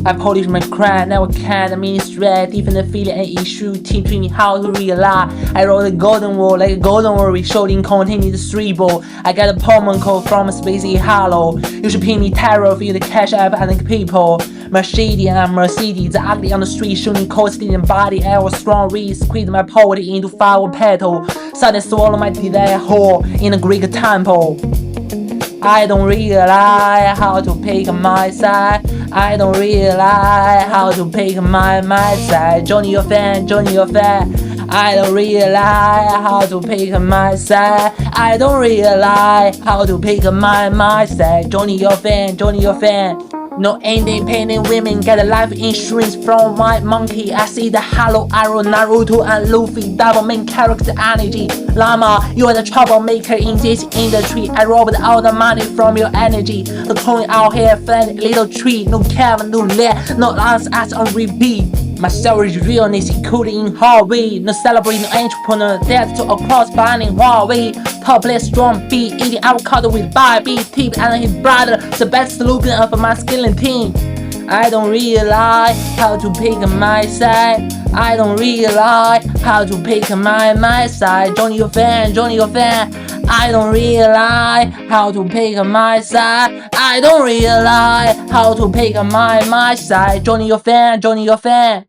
I polish my craft, never can administrate different feeling and issue, teaching me how to realize. I wrote a golden wall like a golden worry, showing containing the 3 ball. I got a Pokemon call from a spacey hollow. You should pay me terror, feel the cash app and the people. Mercedes and Mercedes, the ugly on the street, shooting cold in body. I was strong, squeeze my poverty into fire petal. Suddenly swallow my desire whole in a Greek temple. I don't realize how to pick my side. I don't realize how to pick my side. Johnny your fan, Johnny your fan. I don't realize how to pick my side. I don't realize how to pick my side. Johnny your fan, Johnny your fan. No independent women get a life insurance from White Monkey. I see the hollow arrow, Naruto and Luffy, double main character energy. Llama, you are the troublemaker in this industry. I robbed all the money from your energy. The coin out here, flat little tree. No Kevin, no let, no last ass on repeat. My story's realness including in Harvey. No celebrating entrepreneur, death to a cross-binding Huawei. Topless strong beat, eating avocado with Bobby Tip and his brother. The best slogan of a masculine team. I don't realize how to pick my side. I don't realize how to pick my side. Johnny your fan, Johnny your fan. I don't realize how to pick my side. I don't realize how to pick my side. Johnny your fan, Johnny your fan.